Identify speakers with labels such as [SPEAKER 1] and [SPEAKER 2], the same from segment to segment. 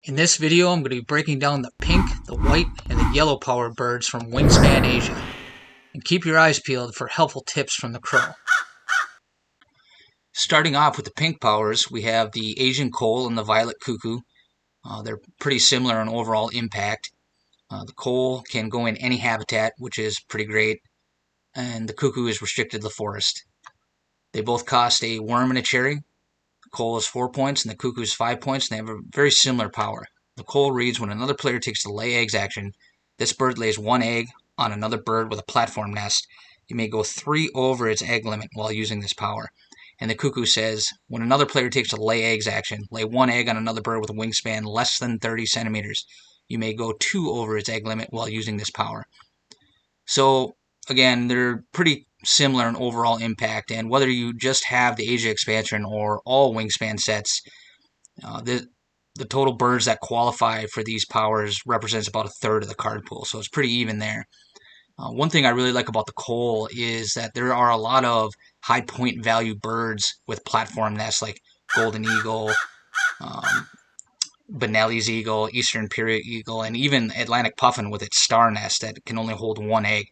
[SPEAKER 1] In this video, I'm going to be breaking down the pink, the white, and the yellow power birds from Wingspan Asia. And keep your eyes peeled for helpful tips from the crow. Starting off with the pink powers, we have the Asian coal and the violet cuckoo. They're pretty similar in overall impact. The coal can go in any habitat, which is pretty great, and the cuckoo is restricted to the forest. They both cost a worm and a cherry. The coal is 4 points and the cuckoo is 5 points, and they have a very similar power. The coal reads, when another player takes the lay eggs action, this bird lays one egg on another bird with a platform nest. You may go 3 over its egg limit while using this power. And the cuckoo says, when another player takes the lay eggs action, lay one egg on another bird with a wingspan less than 30 centimeters. You may go 2 over its egg limit while using this power. So, again, they're pretty similar in overall impact, and whether you just have the Asia expansion or all Wingspan sets, the total birds that qualify for these powers represents about a third of the card pool, so it's pretty even there. One thing I really like about the coal is that there are a lot of high point value birds with platform nests like golden eagle, Benelli's eagle, eastern imperial eagle, and even Atlantic puffin with its star nest that can only hold one egg,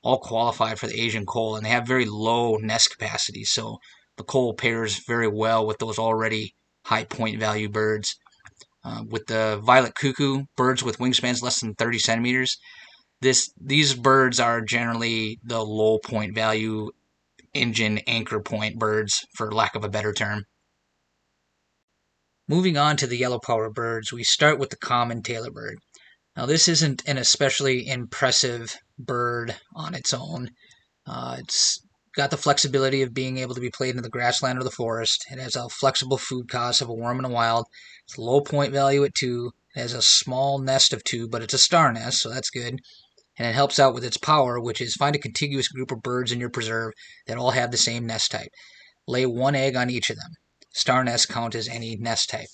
[SPEAKER 1] all qualify for the Asian coal, and they have very low nest capacity, so the coal pairs very well with those already high point value birds. With the violet cuckoo, birds with wingspans less than 30 centimeters, these birds are generally the low point value engine anchor point birds, for lack of a better term. Moving on to the yellow power birds, we start with the common tailor bird. Now, this isn't an especially impressive bird on its own. It's got the flexibility of being able to be played in the grassland or the forest. It has a flexible food cost of a worm in the wild. It's a low point value at 2. It has a small nest of 2, but it's a star nest, so that's good. And it helps out with its power, which is find a contiguous group of birds in your preserve that all have the same nest type. Lay one egg on each of them. Star nests count as any nest type.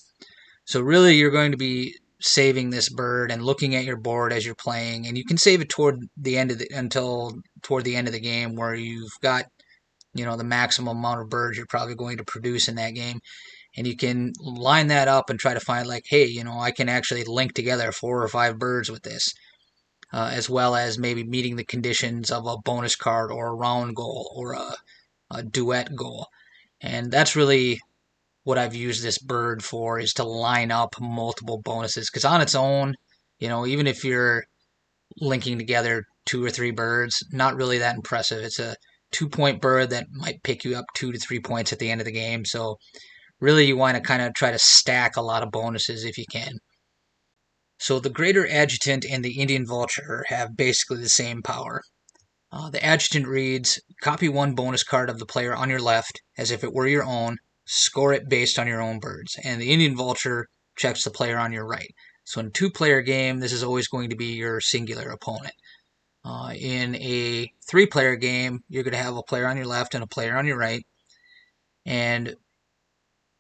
[SPEAKER 1] So really, you're going to be saving this bird and looking at your board as you're playing, and you can save it toward the end of the game, where you've got the maximum amount of birds you're probably going to produce in that game, and you can line that up and try to find, like, hey, I can actually link together 4 or 5 birds with this, as well as maybe meeting the conditions of a bonus card or a round goal or a duet goal. And that's really what I've used this bird for, is to line up multiple bonuses, because on its own, even if you're linking together 2 or 3 birds, not really that impressive. It's a 2-point bird that might pick you up 2 to 3 points at the end of the game, so really you want to kind of try to stack a lot of bonuses if you can. So the Greater Adjutant and the Indian Vulture have basically the same power. The Adjutant reads, copy 1 bonus card of the player on your left as if it were your own, score it based on your own birds. And the Indian Vulture checks the player on your right. So in a 2-player game, this is always going to be your singular opponent. In a 3-player game, you're going to have a player on your left and a player on your right. And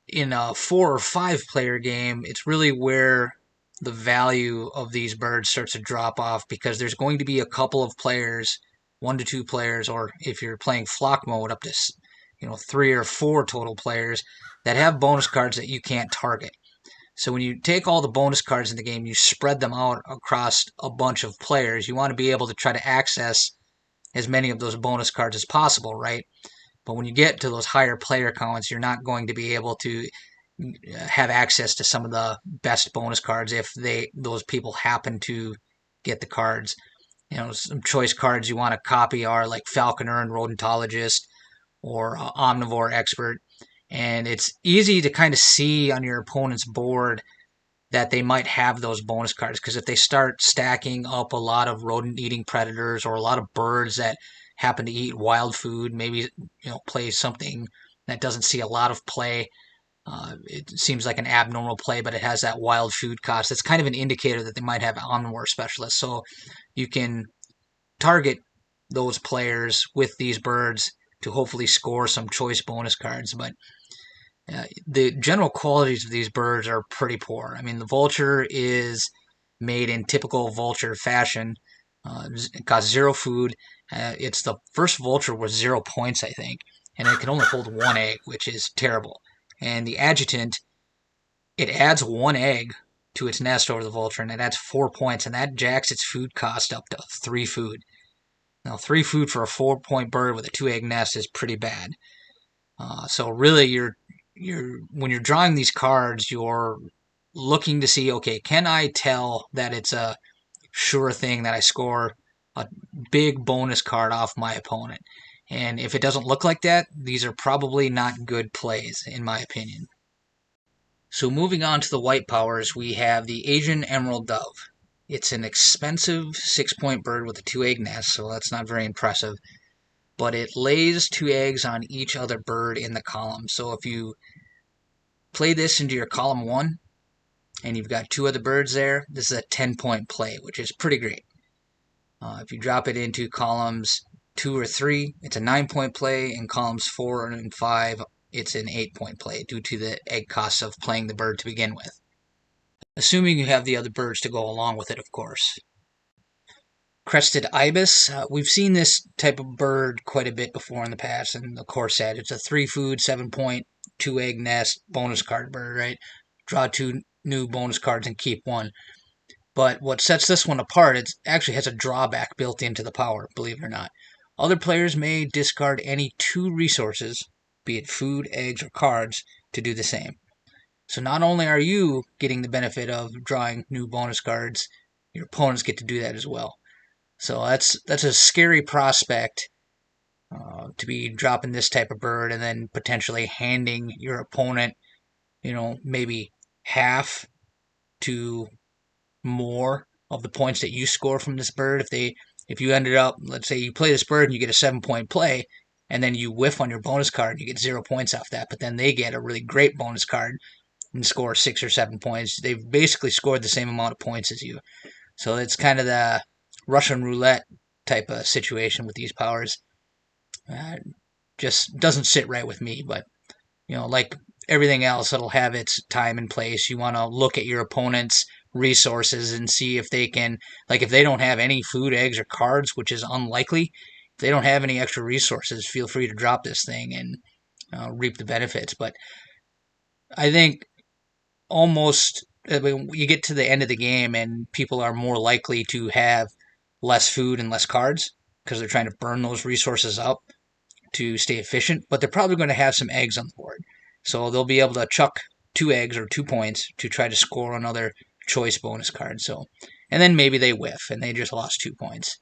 [SPEAKER 1] in a 4 or 5-player game, it's really where the value of these birds starts to drop off, because there's going to be a couple of players, 1 to 2 players, or if you're playing flock mode, up to 3 or 4 total players that have bonus cards that you can't target. So when you take all the bonus cards in the game, you spread them out across a bunch of players. You want to be able to try to access as many of those bonus cards as possible, right? But when you get to those higher player counts, you're not going to be able to have access to some of the best bonus cards if those people happen to get the cards. Some choice cards you want to copy are like Falconer and Rodentologist, or Omnivore Expert, and it's easy to kind of see on your opponent's board that they might have those bonus cards, because if they start stacking up a lot of rodent-eating predators or a lot of birds that happen to eat wild food, maybe play something that doesn't see a lot of play, it seems like an abnormal play, but it has that wild food cost. That's kind of an indicator that they might have Omnivore Specialists, so you can target those players with these birds to hopefully score some choice bonus cards. But the general qualities of these birds are pretty poor. I mean, the vulture is made in typical vulture fashion. It costs 0 food. It's the first vulture with 0 points, I think, and it can only hold 1 egg, which is terrible. And the adjutant, it adds 1 egg to its nest over the vulture, and that's 4 points, and that jacks its food cost up to 3 food. Now, 3 food for a 4-point bird with a 2-egg nest is pretty bad. So really, when you're drawing these cards, you're looking to see, okay, can I tell that it's a sure thing that I score a big bonus card off my opponent? And if it doesn't look like that, these are probably not good plays, in my opinion. So moving on to the white powers, we have the Asian Emerald Dove. It's an expensive 6-point bird with a 2-egg nest, so that's not very impressive. But it lays 2 eggs on each other bird in the column. So if you play this into your column 1, and you've got 2 other birds there, this is a 10-point play, which is pretty great. If you drop it into columns 2 or 3, it's a 9-point play. In columns 4 and 5, it's an 8-point play due to the egg costs of playing the bird to begin with. Assuming you have the other birds to go along with it, of course. Crested ibis. We've seen this type of bird quite a bit before in the past, and of course that it's a 3-food, 7-point, 2-egg nest bonus card bird, right? Draw 2 new bonus cards and keep 1. But what sets this one apart, it actually has a drawback built into the power, believe it or not. Other players may discard any 2 resources, be it food, eggs, or cards, to do the same. So not only are you getting the benefit of drawing new bonus cards, your opponents get to do that as well. So that's a scary prospect to be dropping this type of bird and then potentially handing your opponent, maybe half to more of the points that you score from this bird. If you ended up, let's say you play this bird and you get a 7-point play, and then you whiff on your bonus card, you get 0 points off that, but then they get a really great bonus card and score 6 or 7 points. They've basically scored the same amount of points as you. So it's kind of the Russian roulette type of situation with these powers. Just doesn't sit right with me, but like everything else, it'll have its time and place. You want to look at your opponent's resources and see if they can, like if they don't have any food, eggs, or cards, which is unlikely, if they don't have any extra resources, feel free to drop this thing and reap the benefits. But I think almost you get to the end of the game and people are more likely to have less food and less cards because they're trying to burn those resources up to stay efficient, but they're probably going to have some eggs on the board. So they'll be able to chuck 2 eggs or 2 points to try to score another choice bonus card. And then maybe they whiff and they just lost 2 points.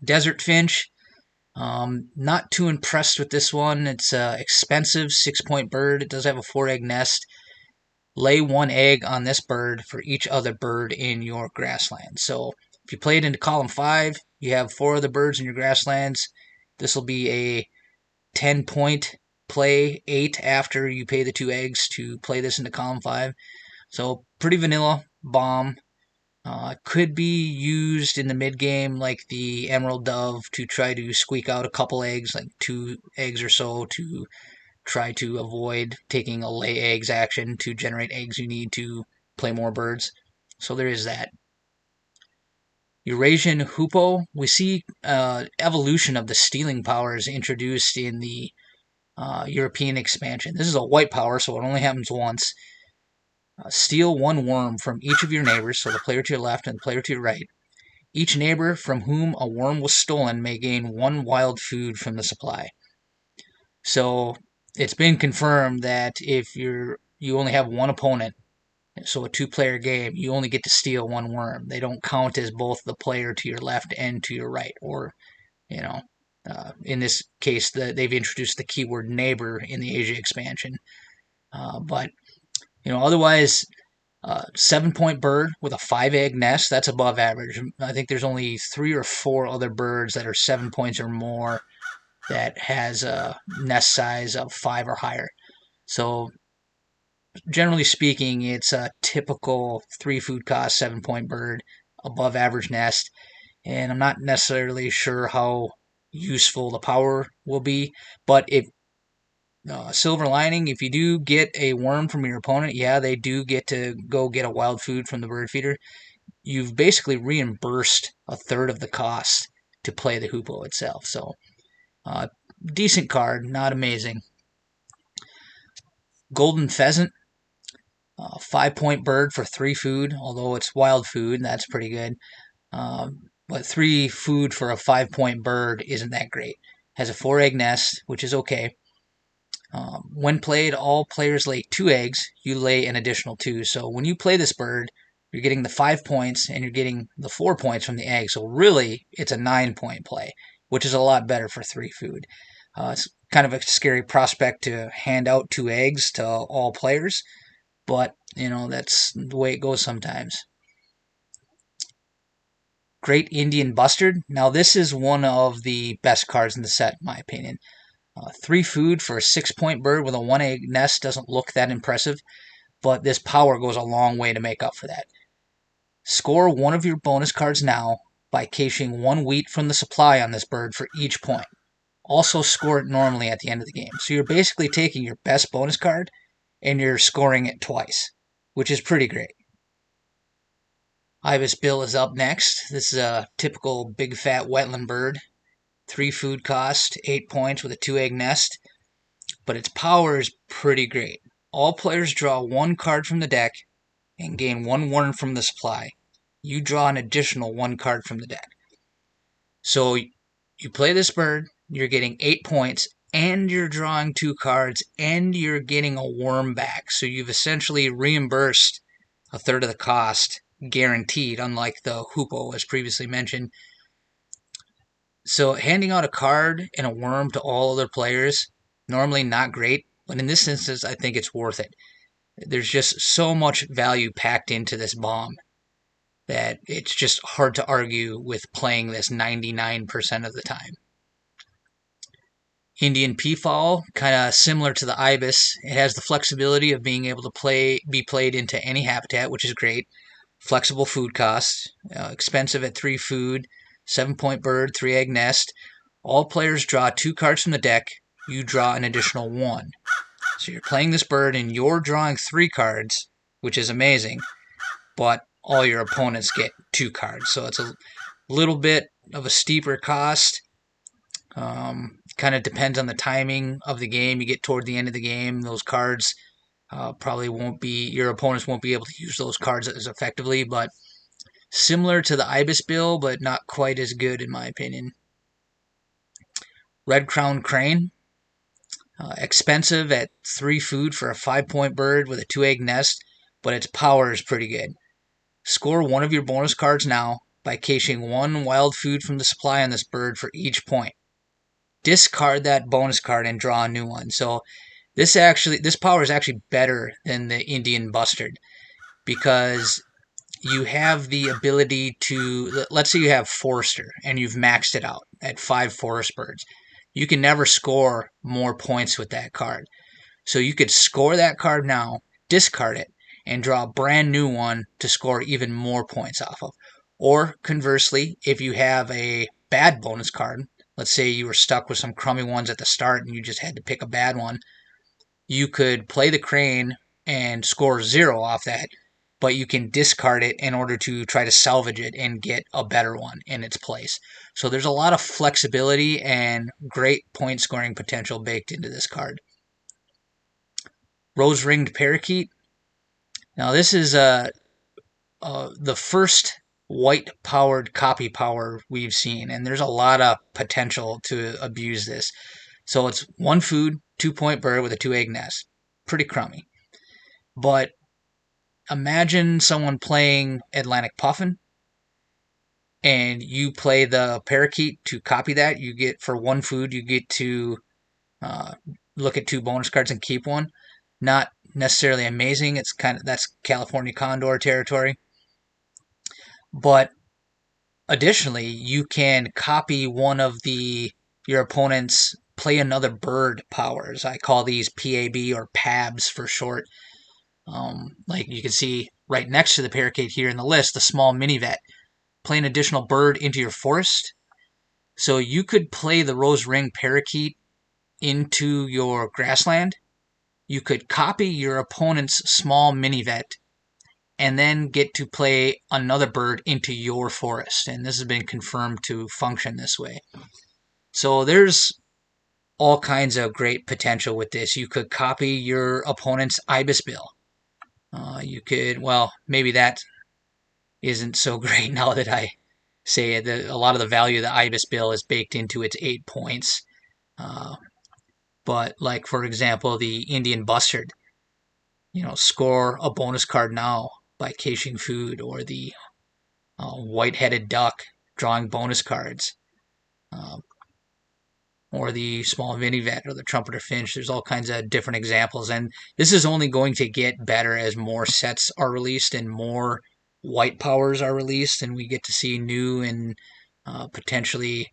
[SPEAKER 1] Desert Finch, not too impressed with this one. It's an expensive 6-point bird. It does have a 4-egg nest. Lay 1 egg on this bird for each other bird in your grassland. So if you play it into column 5, you have 4 other birds in your grasslands. This will be a 10-point play, 8 after you pay the 2 eggs to play this into column 5. So pretty vanilla bomb. Could be used in the mid-game like the Emerald Dove to try to squeak out a couple eggs, like 2 eggs or so, to try to avoid taking a lay eggs action to generate eggs you need to play more birds. So there is that. Eurasian Hoopoe, we see evolution of the stealing powers introduced in the European expansion. This is a white power, so it only happens once. Steal 1 worm from each of your neighbors, so the player to your left and the player to your right. Each neighbor from whom a worm was stolen may gain 1 wild food from the supply. So it's been confirmed that if you only have 1 opponent, so a 2-player game, you only get to steal 1 worm. They don't count as both the player to your left and to your right. Or, in this case, they've introduced the keyword neighbor in the Asia expansion. But otherwise, 7-point bird with a 5-egg nest, that's above average. I think there's only 3 or 4 other birds that are 7 points or more that has a nest size of 5 or higher. So generally speaking, it's a typical 3 food cost, 7-point bird, above average nest. And I'm not necessarily sure how useful the power will be, but if silver lining, if you do get a worm from your opponent, yeah, they do get to go get a wild food from the bird feeder. You've basically reimbursed a third of the cost to play the hoopoe itself. So, decent card, not amazing. Golden pheasant. 5-point bird for 3 food, although it's wild food, that's pretty good. But 3 food for a 5-point bird isn't that great. Has a 4-egg nest, which is okay. When played, all players lay 2 eggs. You lay an additional 2. So when you play this bird, you're getting the 5 points and you're getting the 4 points from the egg. So really, it's a 9-point play, which is a lot better for 3 food. It's kind of a scary prospect to hand out 2 eggs to all players, but that's the way it goes sometimes. Great Indian Bustard. Now this is one of the best cards in the set, in my opinion. 3 food for a 6-point bird with a 1-egg nest doesn't look that impressive, but this power goes a long way to make up for that. Score one of your bonus cards now by caching 1 wheat from the supply on this bird for each point. Also score it normally at the end of the game. So you're basically taking your best bonus card and you're scoring it twice, which is pretty great. Ibis Bill is up next. This is a typical big fat wetland bird. 3 food cost, 8 points with a 2-egg nest, but its power is pretty great. All players draw 1 card from the deck and gain 1 worm from the supply. You draw an additional 1 card from the deck. So you play this bird, you're getting 8 points, and you're drawing 2 cards, and you're getting a worm back. So you've essentially reimbursed a third of the cost, guaranteed, unlike the Hoopo as previously mentioned. So handing out a card and a worm to all other players, normally not great, but in this instance, I think it's worth it. There's just so much value packed into this bomb that it's just hard to argue with playing this 99% of the time. Indian Peafowl, kind of similar to the Ibis. It has the flexibility of being able to be played into any habitat, which is great. Flexible food costs, expensive at 3 food, 7-point bird, 3-egg nest. All players draw 2 cards from the deck. You draw an additional 1. So you're playing this bird and you're drawing 3 cards, which is amazing, but all your opponents get 2 cards. So it's a little bit of a steeper cost. Kind of depends on the timing of the game. You get toward the end of the game, those cards probably won't be, your opponents won't be able to use those cards as effectively, but similar to the Ibis Bill, but not quite as good in my opinion. Red Crown Crane. Expensive at 3 food for a 5-point bird with a 2-egg nest, but its power is pretty good. Score one of your bonus cards now by caching 1 wild food from the supply on this bird for each point. Discard that bonus card and draw a new one. So this power is actually better than the Indian Bustard because you have the ability to, let's say you have Forester and you've maxed it out at 5 forest birds. You can never score more points with that card. So you could score that card now, discard it, and draw a brand new one to score even more points off of. Or conversely, if you have a bad bonus card, let's say you were stuck with some crummy ones at the start and you just had to pick a bad one, you could play the crane and score 0 off that, but you can discard it in order to try to salvage it and get a better one in its place. So there's a lot of flexibility and great point scoring potential baked into this card. Rose-ringed Parakeet. Now this is the first white-powered copy power we've seen, and there's a lot of potential to abuse this. So it's 1 food, 2-point bird with a 2-egg nest. Pretty crummy. But imagine someone playing Atlantic Puffin, and you play the Parakeet to copy that. You get, for 1 food, you get to look at 2 bonus cards and keep 1. Not necessarily amazing. It's that's California Condor territory. But additionally, you can copy one of your opponent's play another bird powers. I call these PAB or PABs for short. Like you can see right next to the Parakeet here in the list, the small mini vet. Play an additional bird into your forest. So you could play the Rose-ringed Parakeet into your grassland. You could copy your opponent's small mini vet and then get to play another bird into your forest. And this has been confirmed to function this way. So there's all kinds of great potential with this. You could copy your opponent's Ibis Bill. You could, well, maybe that isn't so great now that I say it. A lot of the value of the IBIS bill is baked into its 8 points. But like, for example, the Indian Bustard, score a bonus card now by caching food, or the white-headed duck drawing bonus cards, or the small minivet or the trumpeter finch. There's all kinds of different examples, and this is only going to get better as more sets are released and more white powers are released, and we get to see new and potentially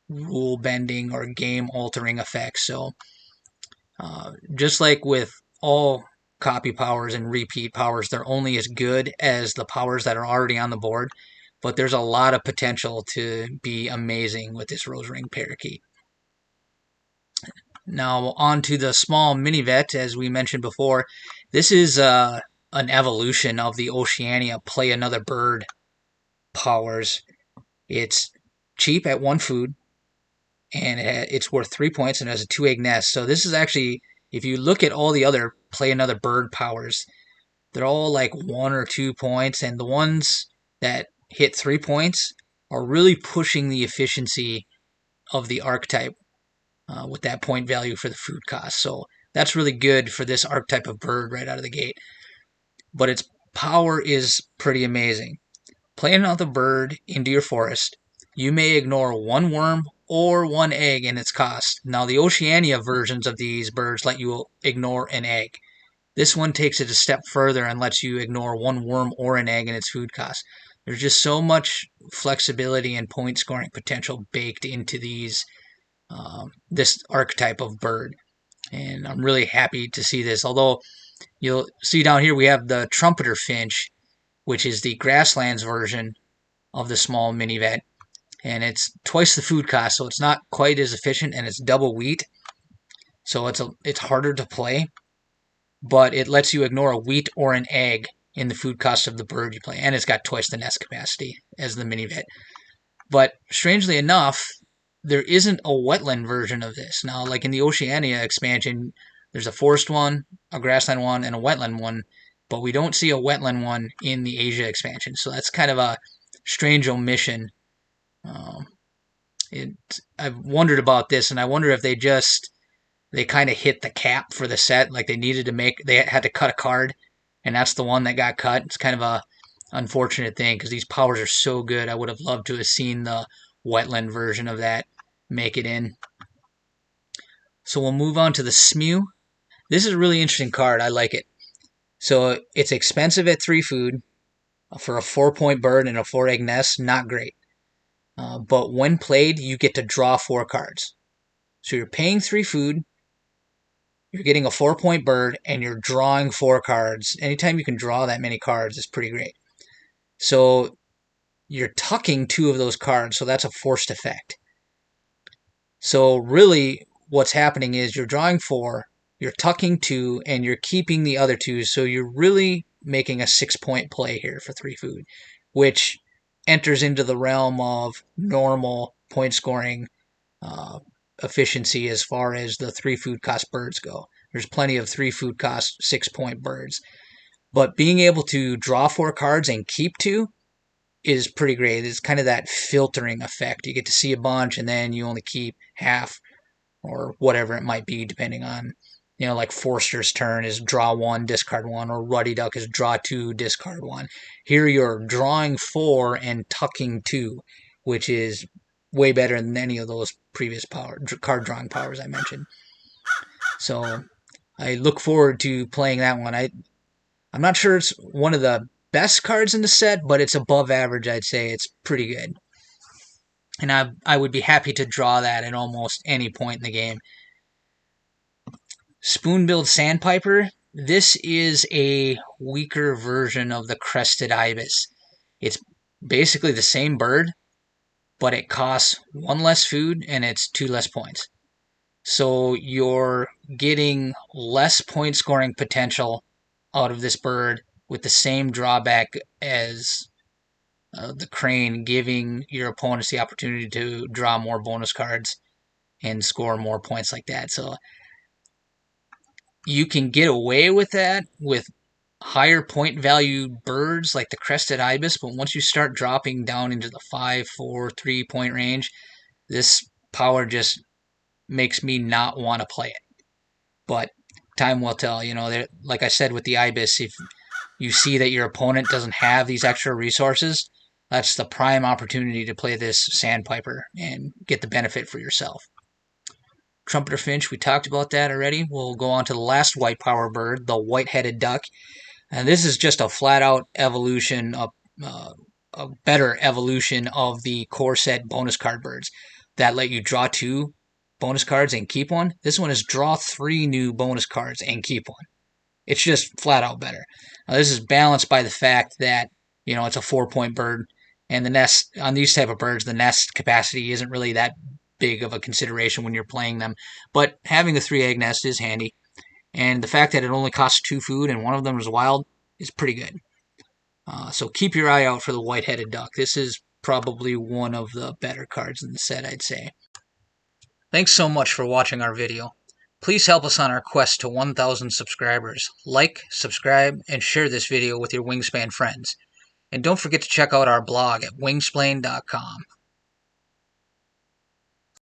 [SPEAKER 1] rule bending or game altering effects. So just like with all copy powers and repeat powers, they're only as good as the powers that are already on the board, but there's a lot of potential to be amazing with this Rose Ring Parakeet. Now on to the small minivet, as we mentioned before. This is an evolution of the Oceania Play Another Bird powers. It's cheap at 1 food, and it's worth 3 points, and has a 2-egg nest. So this is actually, if you look at all the other Play Another Bird powers, they're all like 1 or 2 points, and the ones that hit 3 points are really pushing the efficiency of the archetype with that point value for the food cost. So that's really good for this archetype of bird right out of the gate. But its power is pretty amazing. Play another bird into your forest. You may ignore 1 worm or 1 egg in its cost. Now, the Oceania versions of these birds let you ignore an egg. This one takes it a step further and lets you ignore 1 worm or an egg in its food cost. There's just so much flexibility and point scoring potential baked into this archetype of bird, and I'm really happy to see this. Although you'll see down here we have the trumpeter finch, which is the grasslands version of the small minivet, and it's twice the food cost, so it's not quite as efficient, and it's double wheat, so it's harder to play, but it lets you ignore a wheat or an egg in the food cost of the bird you play, and it's got twice the nest capacity as the minivet. But strangely enough, there isn't a wetland version of this. Now, like in the Oceania expansion, there's a forest one, a grassland one, and a wetland one, but we don't see a wetland one in the Asia expansion. So that's kind of a strange omission. I've wondered about this, and I wonder if they kind of hit the cap for the set, like they had to cut a card, and that's the one that got cut. It's kind of a unfortunate thing because these powers are so good. I would have loved to have seen the wetland version of that make it in. So we'll move on to the Smew. This is a really interesting card. I like it. So it's expensive at 3 food for a 4-point bird and a 4-egg nest. Not great. But when played, you get to draw 4 cards. So you're paying 3 food, you're getting a 4-point bird, and you're drawing 4 cards. Anytime you can draw that many cards is pretty great. So you're tucking 2 of those cards, so that's a forced effect. So really what's happening is you're drawing 4, you're tucking 2, and you're keeping the other 2, so you're really making a 6-point play here for 3 food, which enters into the realm of normal point scoring efficiency as far as the 3 food cost birds go. There's plenty of 3 food cost 6-point birds. But being able to draw 4 cards and keep 2 is pretty great. It's kind of that filtering effect. You get to see a bunch, and then you only keep half or whatever it might be, depending on, like Forster's turn is draw 1, discard 1, or Ruddy Duck is draw 2, discard 1. Here you're drawing 4 and tucking 2, which is way better than any of those previous card drawing powers I mentioned. So I look forward to playing that one. I'm not sure it's one of the best cards in the set, but it's above average, I'd say. It's pretty good. And I would be happy to draw that at almost any point in the game. Spoonbilled Sandpiper. This is a weaker version of the Crested Ibis. It's basically the same bird, but it costs 1 less food and it's 2 less points. So you're getting less point scoring potential out of this bird with the same drawback as the crane, giving your opponents the opportunity to draw more bonus cards and score more points like that. So you can get away with that with higher point value birds like the crested ibis, but once you start dropping down into the 5, 4, 3 point range, this power just makes me not want to play it. But time will tell. Like I said with the ibis, if you see that your opponent doesn't have these extra resources, that's the prime opportunity to play this sandpiper and get the benefit for yourself. Trumpeter finch, we talked about that already. We'll go on to the last white power bird, the white-headed duck. And this is just a flat-out evolution, a better evolution of the core set bonus card birds that let you draw 2 bonus cards and keep 1. This one is draw 3 new bonus cards and keep 1. It's just flat out better. Now, this is balanced by the fact that it's a 4-point bird, and the nest on these type of birds, the nest capacity isn't really that big of a consideration when you're playing them. But having a 3-egg nest is handy, and the fact that it only costs 2 food and one of them is wild is pretty good. So keep your eye out for the white-headed duck. This is probably one of the better cards in the set, I'd say. Thanks so much for watching our video. Please help us on our quest to 1,000 subscribers. Like, subscribe, and share this video with your Wingspan friends. And don't forget to check out our blog at wingsplain.com.